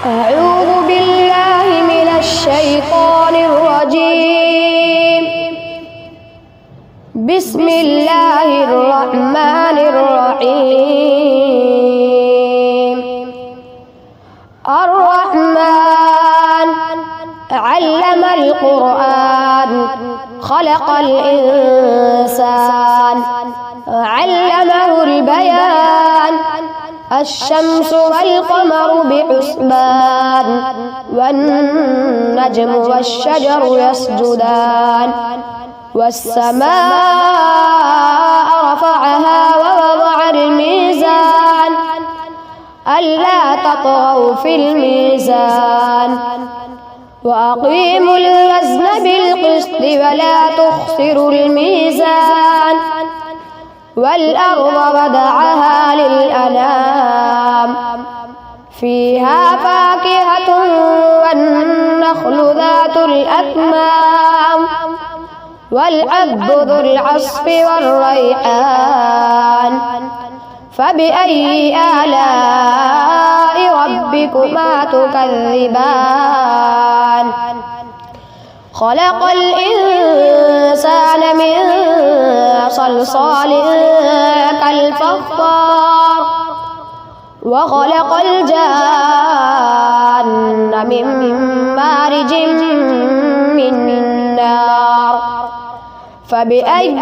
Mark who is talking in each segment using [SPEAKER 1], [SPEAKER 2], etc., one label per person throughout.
[SPEAKER 1] أعوذ بالله من الشيطان الرجيم. بسم الله الرحمن الرحيم. الرحمن علم القرآن خلق الإنسان علمه البيان. الشمس والقمر بحسبان والنجم والشجر يسجدان والسماء رفعها ووضع الميزان ألا تطغوا في الميزان وأقيموا الوزن بالقسط ولا تخسروا الميزان والأرض وضعها للأنام فيها فاكهة والنخل ذات الأكمام والحب ذو العصف والريحان. فبأي آلاء ربكما تكذبان؟ خلق الإنسان من صلصال كالفخار وخلق الجان من مارج من نار. فبأي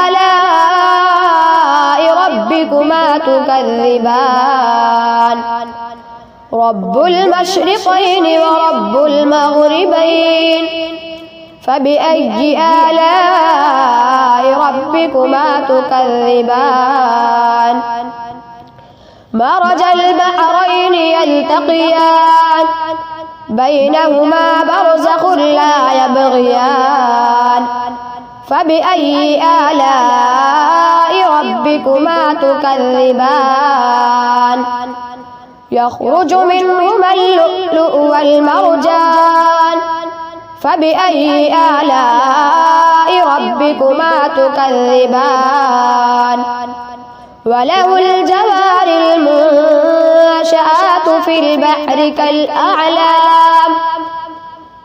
[SPEAKER 1] آلاء ربكما تكذبان؟ رب المشرقين ورب المغربين. فبأي آلاء ربكما تكذبان؟ مرج البحرين يلتقيان بينهما برزخ لا يبغيان. فبأي آلاء ربكما تكذبان؟ يخرج منهما اللؤلؤ والمرجان. فبأي آلاء ربكما تكذبان؟ وله الجوار المنشآت في البحر كالأعلام.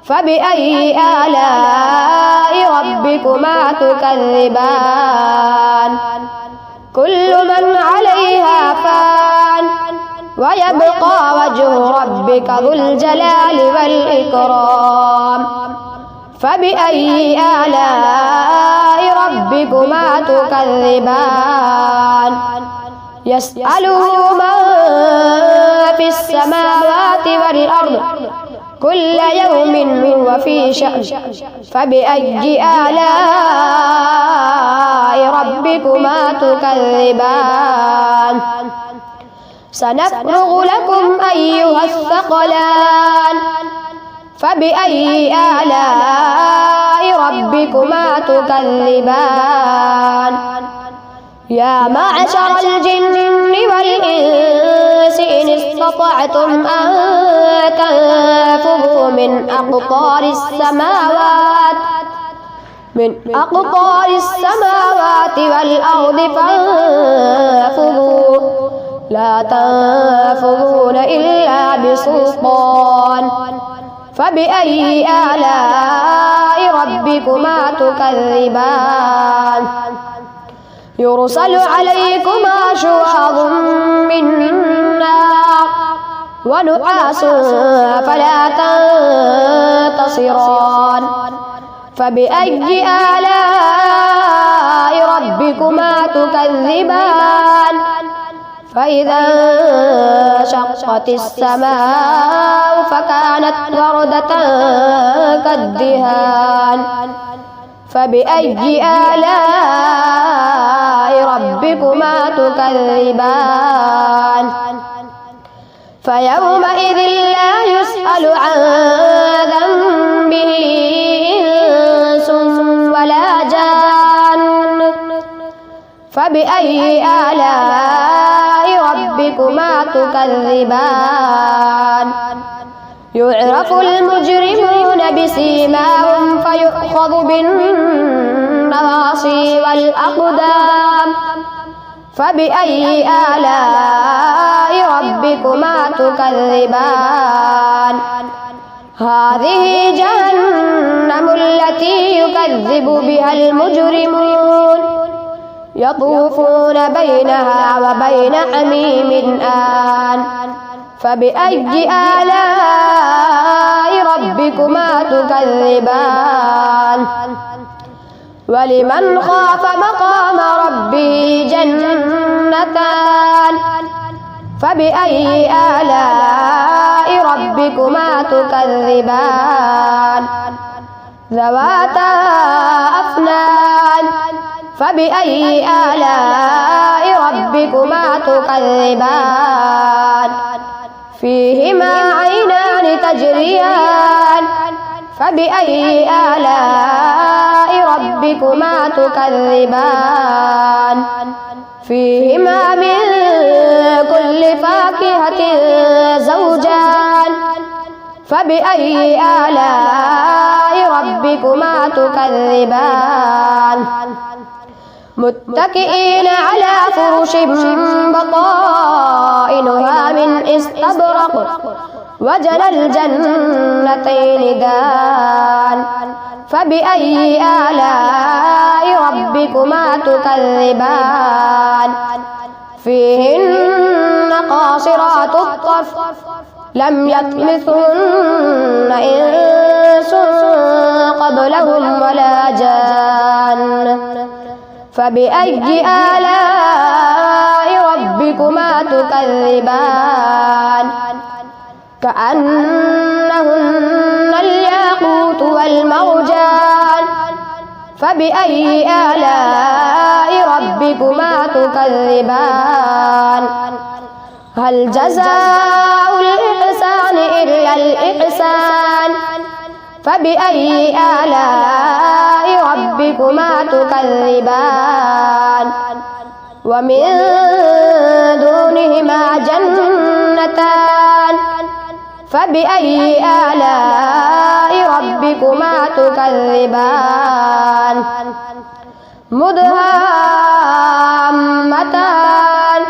[SPEAKER 1] فبأي آلاء ربكما تكذبان؟ كل من عليها فان ويبقى وجه ربك ذو الجلال والإكرام. فبأي آلاء ربكما تكذبان؟ يسأله من في السماوات والأرض كل يوم هو في شأن. فبأي آلاء ربكما تكذبان؟ سنفرغ لكم أيها الثقلان. فبأي آلاء ربكما تكذبان؟ يا معشر الجن والإنس إن استطعتم أن تنفذوا من أقطار السماوات والأرض فانفذوا لا تنفذون إلا بسلطان. فبأي آلاء ربكما تكذبان؟ يرسل عليكما شواظ من نار ونحاس فلا تنتصران. فبأي آلاء ربكما تكذبان؟ فإذا انشقت السماء فكانت وردة كالدهان. فبأي آلاء ربكما تكذبان؟ فيومئذ لا يسأل عن ذنبه إنس ولا جان. فبأي آلاء ربكما تكذبان؟ يعرف المجرمون بسيماهم فيؤخذ بالنواصي والأقدام. فبأي آلاء ربكما تكذبان هذه جهنم التي يكذب بها المجرمون يطوفون بينها وبين حميم آن فبأي آلاء ربكما تكذبان ولمن خاف مقام ربه جنتان فبأي آلاء ربكما تكذبان ذواتا أفنان فبأي آلاء ربكما تكذبان فيهما عينان تجريان فبأي آلاء ربكما تكذبان فيهما من كل فاكهة زوجان فبأي آلاء ربكما تكذبان متكئين على فرش بطائنها من استبرق وجنى الجنتين دان فبأي آلاء ربكما تكذبان فيهن قاصرات الطرف لم يطمثهن إنس قبلهم ولا جان فبأي آلاء ربكما تكذبان كأنهن الياقوت والمرجان فبأي آلاء ربكما تكذبان هل جزاء الإحسان إلا الإحسان فبأي آلاء ربكما تكذبان ومن دونهما جنتان فبأي آلاء ربكما تكذبان مدهامتان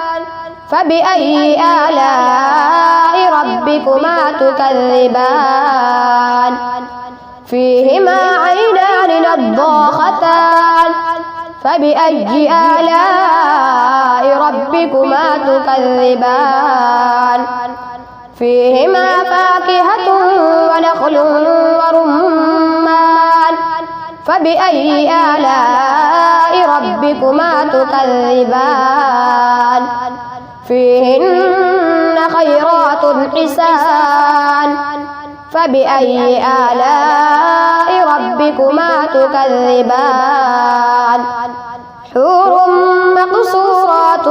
[SPEAKER 1] فبأي آلاء ربكما تكذبان فيهما عينان نضاختان فبأي آلاء ربكما تكذبان فيهما فاكهة ونخل ورمان فبأي آلاء ربكما تكذبان فيهن خيرات حسان فبأي آلاء ربكما تكذبان حور مقصورات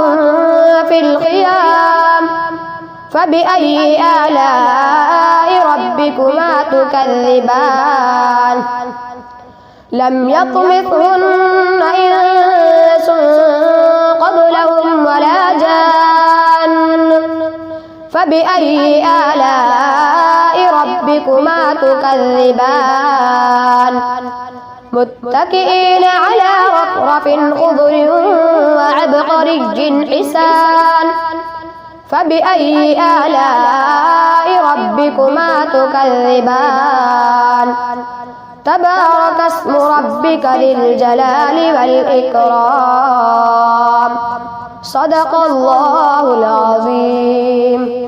[SPEAKER 1] في الخيام فبأي آلاء ربكما تكذبان لم يطمثهن إنس قبلهم ولا جان فبأي آلاء ربكما تكذبان متكئين على رفرف خضر وعبقري حسان فبأي آلاء ربكما تكذبان تبارك اسم ربك ذي الجلال والإكرام صدق الله العظيم.